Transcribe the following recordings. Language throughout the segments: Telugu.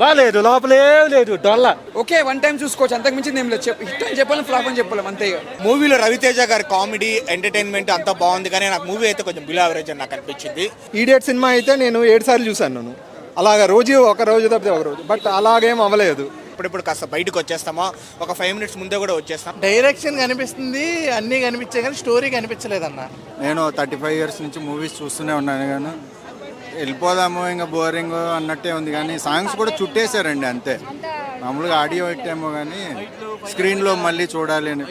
బాగాలేదు, లోపలేం లేదు, డొల్ల. ఓకే, వన్ టైం చూసుకోవచ్చు, అంతకు మించింది ఏం లేదు. హిట్ అని చెప్పాలి, ఫ్లాప్ అని చెప్పలేం, అంతే. మూవీలో రవితేజ గారి కామెడీ ఎంటర్టైన్మెంట్ అంతా బాగుంది, కానీ నాకు మూవీ అయితే కొంచెం బిలో యావరేజ్ అని నాకు అనిపించింది. ఈడియట్ సినిమా అయితే నేను 7 సార్లు చూశాను. నేను అలాగా ఒక రోజు తప్పితే ఒక రోజు, బట్ అలాగేం అవ్వలేదు. ఇప్పుడు కాస్త బయటకు వచ్చేస్తామా, ఒక 5 minutes ముందే కూడా వచ్చేస్తాం. డైరెక్షన్ కనిపిస్తుంది, అన్నీ కనిపించాయి కానీ స్టోరీ కనిపించలేదన్న. నేను 35 years నుంచి మూవీస్ చూస్తూనే ఉన్నాను, కానీ వెళ్ళిపోదాము ఇంకా బోరింగ్ అన్నట్టే ఉంది. కానీ సాంగ్స్ కూడా చుట్టేశారండి అంతే. మామూలుగా ఆడియో పెట్టామో కానీ స్క్రీన్లో మళ్ళీ చూడాలి అని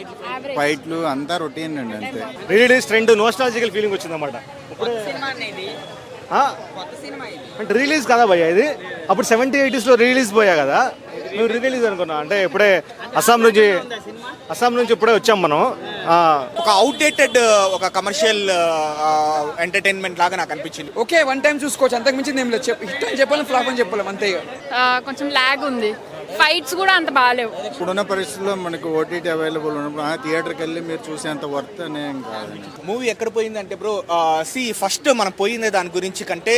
ఫైట్లు అంతా రొటీన్ అండి అంతే. రిలీజ్ ట్రెండ్ నోస్టాలజికల్ ఫీలింగ్ వచ్చింది అనమాట. అంటే రిలీజ్ కదా భయ్యా ఇది, అప్పుడు 70s 80s రిలీజ్ పోయా కదా, మేము రిలీజ్ అనుకున్నాం. అంటే ఇప్పుడే అస్సాం నుంచి ఇప్పుడే వచ్చాం మనం. ఒక అవుట్డేటెడ్ ఒక కమర్షియల్ ఎంటర్టైన్మెంట్ లాగా నాకు అనిపించింది. ఓకే, వన్ టైం చూసుకోవచ్చు, అంతకు మించింది ఏం లేదు. హిట్ అని చెప్పాలి, ఫ్లాప్ అని చెప్పలేం, అంతే. కొంచెం లాగ్ ఉంది, ఫైట్స్ కూడా అంత బాగాలేవు. ఇప్పుడున్న పరిస్థితుల్లో మనకు ఓటీటీ అవైలబుల్ ఉన్నప్పుడు థియేటర్కి వెళ్ళి మీరు చూసేంత వర్త్ అనేం కాదండి. మూవీ ఎక్కడ పోయిందంటే బ్రో, ఫస్ట్ మనం పోయిందే దాని గురించి కంటే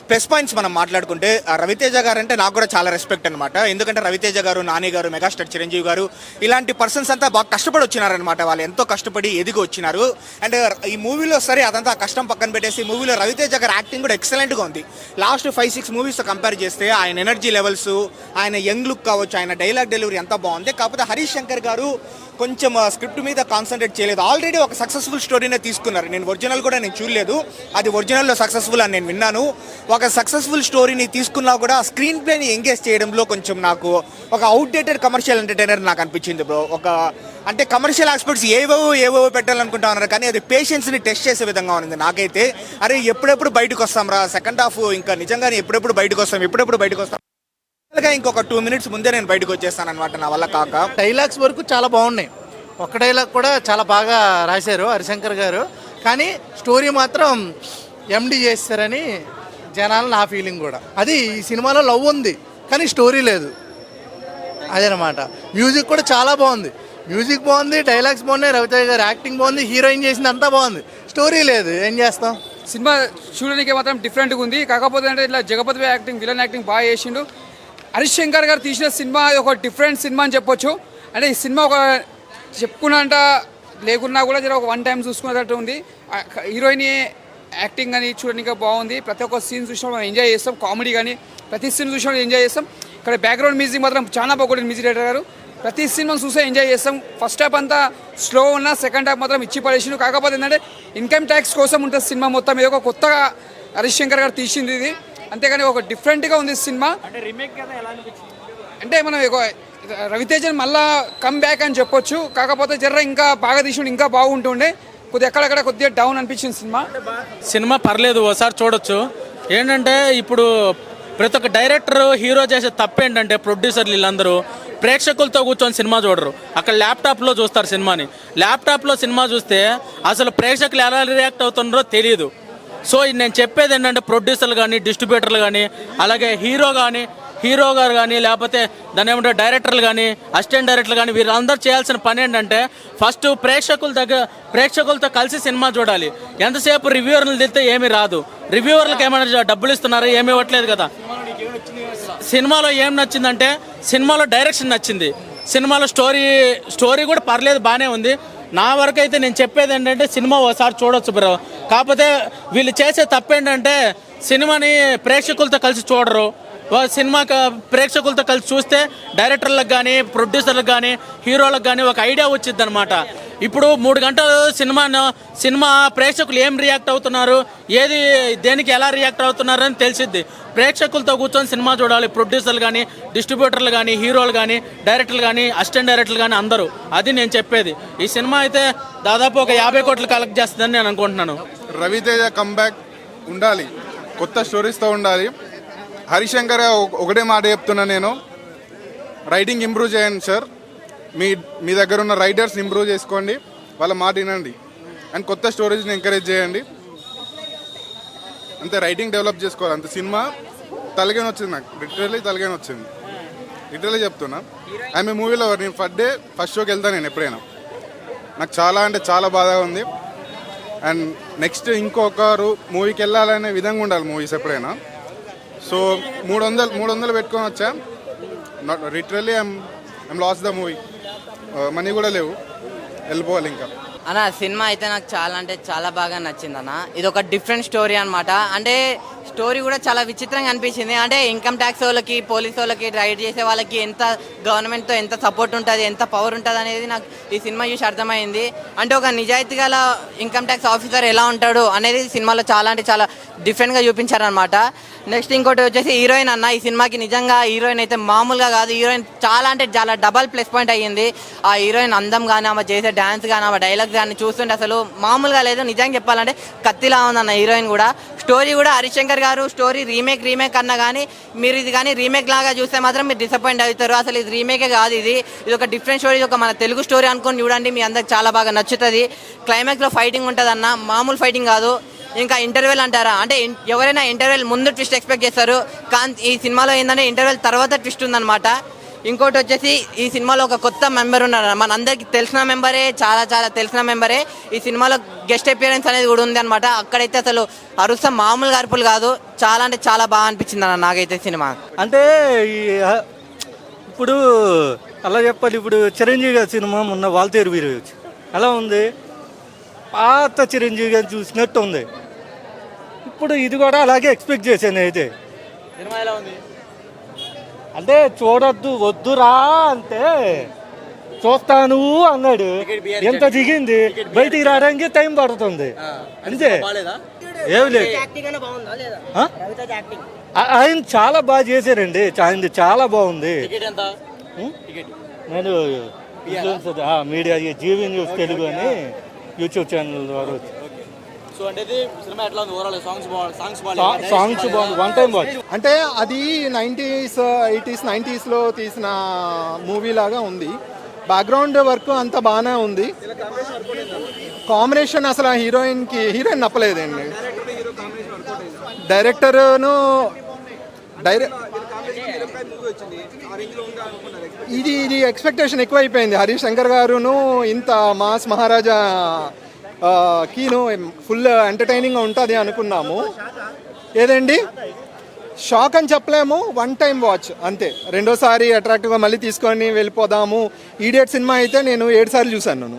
ప్లస్ పాయింట్స్ మనం మాట్లాడుకుంటే రవితేజ గారు అంటే నాకు కూడా చాలా రెస్పెక్ట్ అనమాట. ఎందుకంటే రవితేజ గారు, నాని గారు, మెగాస్టార్ చిరంజీవి గారు ఇలాంటి పర్సన్స్ అంతా బాగా కష్టపడి వచ్చినారనమాట. వాళ్ళు ఎంతో కష్టపడి ఎదిగి వచ్చినారు. అండ్ ఈ మూవీలో సరే అదంతా కష్టం పక్కన పెట్టేసి మూవీలో రవితేజ గారు యాక్టింగ్ కూడా ఎక్సలెంట్గా ఉంది. లాస్ట్ 5-6 మూవీస్తో కంపేర్ చేస్తే ఆయన ఎనర్జీ లెవెల్స్, ఆయన యంగ్ లుక్ కావచ్చు, ఆయన డైలాగ్ డెలివరీ ఎంత బాగుంది. కాకపోతే హరీష్ శంకర్ గారు కొంచెం స్క్రిప్ట్ మీద కాన్సన్ట్రేట్ చేయలేదు. ఆల్రెడీ ఒక సక్సెస్ఫుల్ స్టోరీనే తీసుకున్నారు. నేను ఒరిజినల్ కూడా నేను చూడలేదు, అది ఒరిజినల్లో సక్సెస్ఫుల్ అని నేను విన్నాను. ఒక సక్సెస్ఫుల్ స్టోరీని తీసుకున్నా కూడా స్క్రీన్ ప్లేని ఎంగేజ్ చేయడంలో కొంచెం నాకు ఒక అవుట్డేటెడ్ కమర్షియల్ ఎంటర్టైనర్ నాకు అనిపించింది బ్రో. అంటే కమర్షియల్ ఆస్పెక్ట్స్ ఏవేవో పెట్టాలనుకుంటా ఉన్నారు, కానీ అది పేషెన్స్ని టెస్ట్ చేసే విధంగా ఉంది నాకైతే. అరే ఎప్పుడెప్పుడు బయటకు వస్తాం రా, సెకండ్ హాఫ్ ఇంకా నిజంగానే ఎప్పుడెప్పుడు బయటకు వస్తాం. ఇంకొక 2 minutes ముందే నేను బయటకు వచ్చేస్తాను అనమాట, నా వల్ల కాక. డైలాగ్స్ వరకు చాలా బాగున్నాయి, ఒక్క డైలాగ్ కూడా చాలా బాగా రాశారు హరిశంకర్ గారు. కానీ స్టోరీ మాత్రం ఎండి చేస్తారని జనాలు నా ఫీలింగ్ కూడా. అది ఈ సినిమాలో లవ్ ఉంది కానీ స్టోరీ లేదు, అదేనమాట. మ్యూజిక్ కూడా చాలా బాగుంది, మ్యూజిక్ బాగుంది, డైలాగ్స్ బాగున్నాయి, రవితేజ గారు యాక్టింగ్ బాగుంది, హీరోయిన్ చేసింది అంతా బాగుంది, స్టోరీ లేదు, ఏం చేస్తాం. సినిమా చూడడానికి మాత్రం డిఫరెంట్గా ఉంది. కాకపోతే అంటే ఇట్లా జగపతి యాక్టింగ్, విలన్ యాక్టింగ్ బాగా చేసిండు. హరీష్ శంకర్ గారు తీసిన సినిమా ఒక డిఫరెంట్ సినిమా అని చెప్పొచ్చు. అంటే ఈ సినిమా ఒక చెప్పుకున్నంట లేకున్నా కూడా జర ఒక వన్ టైం చూసుకునేటట్టు ఉంది. హీరోయిన్ యాక్టింగ్ అని చూడడానికి బాగుంది. ప్రతి ఒక్క సీన్ చూసినప్పుడు మనం ఎంజాయ్ చేస్తాం, కామెడీ కానీ ప్రతి సీన్ చూసినప్పుడు ఎంజాయ్ చేస్తాం. ఇక్కడ బ్యాక్గ్రౌండ్ మ్యూజిక్ మాత్రం చాలా బాగుంటుంది. మ్యూజిక్ డైరెక్టర్ గారు ప్రతి సినిమా చూసే ఎంజాయ్ చేస్తాం. ఫస్ట్ హాఫ్ అంతా స్లో ఉన్నా సెకండ్ హాఫ్ మాత్రం ఇచ్చి పడేసిండు. కాకపోతే ఏంటంటే ఇన్కమ్ ట్యాక్స్ కోసం ఉంటుంది సినిమా మొత్తం. ఇది ఒక కొత్తగా హరీష్ శంకర్ గారు తీసింది ఇది, అంతేగాని ఒక డిఫరెంట్గా ఉంది సినిమా. అంటే మనం రవితేజన్ మళ్ళా కమ్ బ్యాక్ అని చెప్పొచ్చు. కాకపోతే జర్ర ఇంకా బాగా తీసిండు, ఇంకా బాగుంటుండే. కొద్దిగా ఎక్కడెక్కడ కొద్దిగా డౌన్ అనిపించింది సినిమా పర్లేదు, ఒకసారి చూడొచ్చు. ఏంటంటే ఇప్పుడు ప్రతి ఒక్క డైరెక్టర్, హీరో చేసే తప్పు ఏంటంటే ప్రొడ్యూసర్లు వీళ్ళందరూ ప్రేక్షకులతో కూర్చొని సినిమా చూడరు, అక్కడ ల్యాప్టాప్లో చూస్తారు సినిమాని. ల్యాప్టాప్లో సినిమా చూస్తే అసలు ప్రేక్షకులు ఎలా రియాక్ట్ అవుతున్నారో తెలియదు. సో నేను చెప్పేది ఏంటంటే ప్రొడ్యూసర్లు కానీ, డిస్ట్రిబ్యూటర్లు కానీ, అలాగే హీరో గారు కానీ, లేకపోతే దాని ఏమంటే డైరెక్టర్లు కానీ, అసిస్టెంట్ డైరెక్టర్లు కానీ, వీళ్ళందరూ చేయాల్సిన పని ఏంటంటే ఫస్ట్ ప్రేక్షకులతో కలిసి సినిమా చూడాలి. ఎంతసేపు రివ్యూవర్లు తిరిగితే ఏమీ రాదు. రివ్యూవర్లకు ఏమైనా డబ్బులు ఇస్తున్నారో ఏమీ ఇవ్వట్లేదు కదా. సినిమాలో ఏం నచ్చిందంటే సినిమాలో డైరెక్షన్ నచ్చింది, సినిమాలో స్టోరీ కూడా పర్లేదు, బాగానే ఉంది. నా వరకు అయితే నేను చెప్పేది ఏంటంటే సినిమా ఒకసారి చూడొచ్చు బ్రో. కాకపోతే వీళ్ళు చేసే తప్పు ఏంటంటే సినిమాని ప్రేక్షకులతో కలిసి చూడరు. సినిమా ప్రేక్షకులతో కలిసి చూస్తే డైరెక్టర్లకు కానీ, ప్రొడ్యూసర్లకు కానీ, హీరోలకు కానీ ఒక ఐడియా వచ్చింది అనమాట. ఇప్పుడు 3 గంటలు సినిమా ప్రేక్షకులు ఏం రియాక్ట్ అవుతున్నారు, దేనికి ఎలా రియాక్ట్ అవుతున్నారు అని తెలిసిద్ది. ప్రేక్షకులతో కూర్చొని సినిమా చూడాలి. ప్రొడ్యూసర్లు కానీ, డిస్ట్రిబ్యూటర్లు కానీ, హీరోలు కానీ, డైరెక్టర్లు కానీ, అసిస్టెంట్ డైరెక్టర్లు కానీ అందరూ. అది నేను చెప్పేది. ఈ సినిమా అయితే దాదాపు ఒక 50 కోట్లు కలెక్ట్ చేస్తుందని నేను అనుకుంటున్నాను. రవితేజ కంబ్యాక్ ఉండాలి, కొత్త స్టోరీస్తో ఉండాలి. హరిశంకర్ ఒకటే మాట చెప్తున్నా నేను, రైటింగ్ ఇంప్రూవ్ చేయండి సార్. మీ దగ్గర ఉన్న రైటర్స్ ఇంప్రూవ్ చేసుకోండి, వాళ్ళ మాట వినండి, అండ్ కొత్త స్టోరీస్ని ఎంకరేజ్ చేయండి. అంతే, రైటింగ్ డెవలప్ చేసుకోవాలి అంతే. సినిమా తలగానే వచ్చింది నాకు, తలగానే వచ్చింది, లిటరల్లీ చెప్తున్నా. ఆమె మూవీలో నేను ఫస్ట్ షోకి వెళ్తాను నేను ఎప్పుడైనా. నాకు చాలా అంటే చాలా బాధగా ఉంది. అండ్ నెక్స్ట్ ఇంకొకరు మూవీకి వెళ్ళాలనే విధంగా ఉండాలి మూవీస్ ఎప్పుడైనా. సో 300 పెట్టుకొని వచ్చా. Not literally I'm lost the movie. Money కూడా లేవు, వెళ్ళిపోవాలి ఇంకా. అన్న సినిమా అయితే నాకు చాలా అంటే చాలా బాగా నచ్చింది అన్న. ఇది ఒక డిఫరెంట్ స్టోరీ అనమాట. అంటే స్టోరీ కూడా చాలా విచిత్రంగా అనిపించింది. అంటే ఇన్కమ్ ట్యాక్స్ వాళ్ళకి, పోలీస్ వాళ్ళకి, రైడ్ చేసే వాళ్ళకి ఎంత గవర్నమెంట్తో ఎంత సపోర్ట్ ఉంటుంది, ఎంత పవర్ ఉంటుంది అనేది నాకు ఈ సినిమా చూసి అర్థమైంది. అంటే ఒక నిజాయితీ గల ఇన్కమ్ ట్యాక్స్ ఆఫీసర్ ఎలా ఉంటాడు అనేది సినిమాలో చాలా అంటే చాలా డిఫరెంట్గా చూపించారనమాట. నెక్స్ట్ ఇంకోటి వచ్చేసి హీరోయిన్ అన్న. ఈ సినిమాకి నిజంగా హీరోయిన్ అయితే మామూలుగా కాదు. హీరోయిన్ చాలా అంటే చాలా డబల్ ప్లస్ పాయింట్ అయ్యింది. ఆ హీరోయిన్ అందం కానీ, ఆమె చేసే డ్యాన్స్ కానీ, ఆమె డైలాగ్స్ కానీ చూస్తుంటే అసలు మామూలుగా లేదు. నిజంగా చెప్పాలంటే కత్తిలా ఉందన్న హీరోయిన్ కూడా. స్టోరీ కూడా హరిశంకర్ గారు స్టోరీ రీమేక్ అన్నా కానీ మీరు ఇది కానీ రీమేక్ లాగా చూస్తే మాత్రం మీరు డిసప్పాయింట్ అవుతారు. అసలు ఇది రీమేకే కాదు, ఇది ఒక డిఫరెంట్ స్టోరీ. ఇది ఒక మన తెలుగు స్టోరీ అనుకొని చూడండి, మీ అందరికి చాలా బాగా నచ్చుతుంది. క్లైమాక్స్లో ఫైటింగ్ ఉంటుంది అన్న, మామూలు ఫైటింగ్ కాదు. ఇంకా ఇంటర్వెల్ అంటారా, అంటే ఎవరైనా ఇంటర్వెల్ ముందు ట్విస్ట్ ఎక్స్పెక్ట్ చేస్తారు, కానీ ఈ సినిమాలో ఏంటంటే ఇంటర్వెల్ తర్వాత ట్విస్ట్ ఉందన్నమాట. ఇంకోటి వచ్చేసి ఈ సినిమాలో ఒక కొత్త మెంబర్ ఉన్నారు, మనందరికి తెలిసిన మెంబరే, చాలా చాలా తెలిసిన మెంబరే. ఈ సినిమాలో గెస్ట్ అపియరెన్స్ అనేది కూడా ఉంది అనమాట. అక్కడైతే అసలు అరుస్తా మామూలుగా అరుపులు కాదు, చాలా అంటే చాలా బాగా అనిపించింది అన్న నాకైతే సినిమా. అంటే ఇప్పుడు అలా చెప్పాలి, ఇప్పుడు చిరంజీవి గారి సినిమా మొన్న వాల్తేరు వీరు ఎలా ఉంది, పాత చిరంజీవి గారిని చూసినట్టు ఉంది. ఇప్పుడు ఇది కూడా అలాగే ఎక్స్పెక్ట్ చేశాను అయితే. సినిమా ఎలా ఉంది అంటే చూడొద్దు వద్దురా అంటే చూస్తాను అన్నాడు, ఎంత దిగింది, బయటికి రావడానికి టైం పడుతుంది అంతే, ఏమి లేదు. ఆయన చాలా బాగా చేశారండి, ఆయనది చాలా బాగుంది. నేను మీడియా జీవి న్యూస్ తెలుగు అని యూట్యూబ్ ఛానల్ ద్వారా సాంగ్స్ బాగుంది, వన్ టైం వాచ్. అంటే అది 90s, 80s, 90sలో తీసిన మూవీ లాగా ఉంది. బ్యాక్గ్రౌండ్ వర్క్ అంతా బాగానే ఉంది. కాంబినేషన్ అసలు హీరోయిన్ నప్పలేదండి. డైరెక్టర్ను ఇది ఎక్స్పెక్టేషన్ ఎక్కువ అయిపోయింది. హరీష్ శంకర్ గారును ఇంత మాస్ మహారాజా కీను ఫుల్ ఎంటర్టైనింగ్ ఉంటుంది అనుకున్నాము. ఏదండి షాక్ అని చెప్పలేము, వన్ టైం వాచ్ అంతే. రెండోసారి అట్రాక్టివ్గా మళ్ళీ తీసుకొని వెళ్ళిపోదాము. ఈడియట్ సినిమా అయితే నేను 7 సార్లు చూశాను నేను,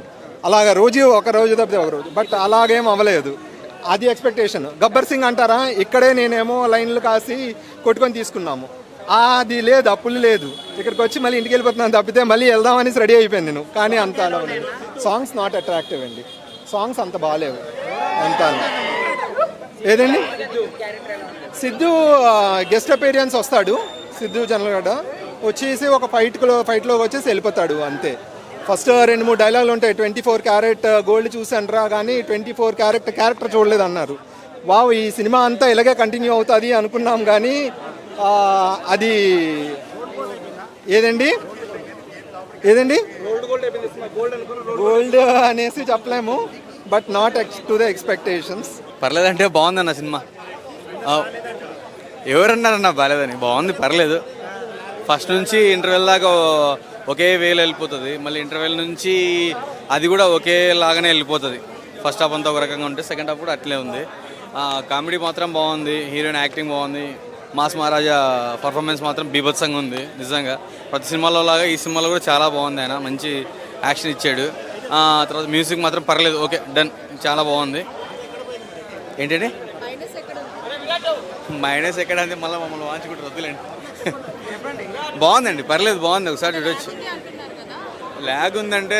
అలాగా ఒక రోజు తప్పితే ఒక రోజు. బట్ అలాగేం అవ్వలేదు, అది ఎక్స్పెక్టేషన్. గబ్బర్ సింగ్ అంటారా, ఇక్కడే నేనేమో లైన్లు కాసి కొట్టుకొని తీసుకున్నాము, అది లేదు, అప్పులు లేదు. ఇక్కడికి వచ్చి మళ్ళీ ఇంటికి వెళ్ళిపోతున్నాను తప్పితే మళ్ళీ వెళ్దామని రెడీ అయిపోయింది నేను, కానీ అంత అలా లేదు. సాంగ్స్ నాట్ అట్రాక్టివ్ అండి, సాంగ్స్ అంత బాగాలేవు అంత. ఏదండి సిద్ధు గెస్ట్ అపీరియన్స్ వస్తాడు, సిద్ధు జనరల్గడ్డ వచ్చేసి ఒక ఫైట్లో వచ్చేసి వెళ్ళిపోతాడు అంతే. ఫస్ట్ 2-3 డైలాగులు ఉంటాయి. 24 క్యారెట్ గోల్డ్ చూసానరా కానీ 24 క్యారెక్టర్ చూడలేదు అన్నారు. వావ్, ఈ సినిమా అంతా ఇలాగే కంటిన్యూ అవుతుంది అనుకున్నాం, కానీ అది ఏదండి గోల్డ్ అనేసి చెప్పలేము, but not to the expectations. పర్లేదంటే బాగుందన్న సినిమా. ఎవరన్నారన్న బాగాలేదని, బాగుంది, పర్లేదు. ఫస్ట్ నుంచి ఇంటర్వెల్ దాకా ఒకే వేలో వెళ్ళిపోతుంది, మళ్ళీ ఇంటర్వెల్ నుంచి అది కూడా ఒకే లాగానే వెళ్ళిపోతుంది. ఫస్ట్ హాఫ్ అంతా ఒక రకంగా ఉంటే సెకండ్ హాఫ్ కూడా అట్లే ఉంది. కామెడీ మాత్రం బాగుంది, హీరోయిన్ యాక్టింగ్ బాగుంది, మాస్ మహారాజా పర్ఫార్మెన్స్ మాత్రం బీభత్సంగా ఉంది. నిజంగా ప్రతి సినిమాలో లాగా ఈ సినిమాలో కూడా చాలా బాగుంది, ఆయన మంచి యాక్షన్ ఇచ్చాడు. తర్వాత మ్యూజిక్ మాత్రం పర్లేదు, ఓకే డన్, చాలా బాగుంది. ఏంటంటే మైనస్ ఎక్కడ అంటే మళ్ళీ మమ్మల్ని వాంచుకుంటారు, వద్దులేండి. బాగుందండి, పర్లేదు, బాగుంది, ఒకసారి చూడొచ్చు. ల్యాగ్ ఉందంటే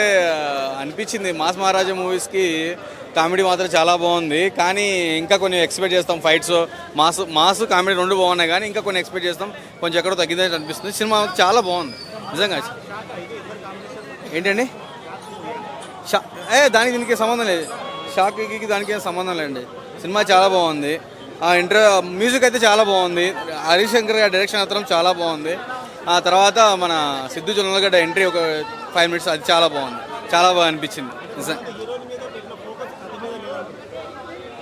అనిపించింది. మాస్ మహారాజా మూవీస్కి కామెడీ మాత్రం చాలా బాగుంది, కానీ ఇంకా కొన్ని ఎక్స్పెక్ట్ చేస్తాం. ఫైట్స్ మాస్ కామెడీ రెండు బాగున్నాయి, కానీ ఇంకా కొన్ని ఎక్స్పెక్ట్ చేస్తాం, కొంచెం ఎక్కడో తగ్గిందని అనిపిస్తుంది. సినిమా చాలా బాగుంది నిజంగా. ఏంటండి దానికి దీనికి సంబంధం లేదు, షాక్కి దానికి ఏం సంబంధం లేదండి. సినిమా చాలా బాగుంది. మ్యూజిక్ అయితే చాలా బాగుంది. హరీష్ శంకర్ గారి డైరెక్షన్ మాత్రం చాలా బాగుంది. ఆ తర్వాత మన సిద్ధు జొన్నలగడ్డ ఎంట్రీ ఒక 5 minutes, అది చాలా బాగుంది, చాలా బాగా అనిపించింది నిజం.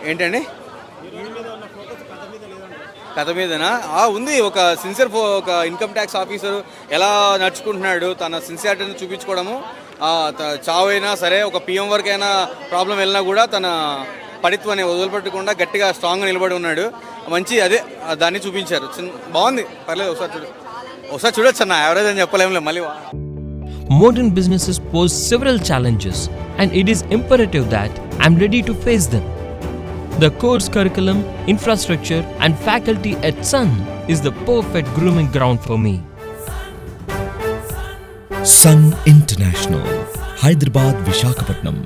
ఏంటండి కథ మీదనా ఉంది. ఒక సిన్సియర్ ఒక ఇన్కమ్ ట్యాక్స్ ఆఫీసర్ ఎలా నడుచుకుంటున్నాడు, తన సిన్సియారిటీని చూపించుకోవడము. చావు అయినా సరే, ఒక పిఎం వరకు అయినా ప్రాబ్లం వెళ్ళినా కూడా తన పడిత్వాన్ని వదిలిపెట్టకుండా గట్టిగా స్ట్రాంగ్గా నిలబడి ఉన్నాడు. మంచి అదే దాన్ని చూపించారు. బాగుంది, పర్లేదు. ఒకసారి చూడొచ్చు అన్న, యావరేజ్ అని చెప్పలేములే మళ్ళీ. Modern businesses pose several challenges, and it is imperative that I'm ready to face them. The course curriculum, infrastructure, and faculty at Sun is the perfect grooming ground for me. Sun International, Hyderabad, Visakhapatnam.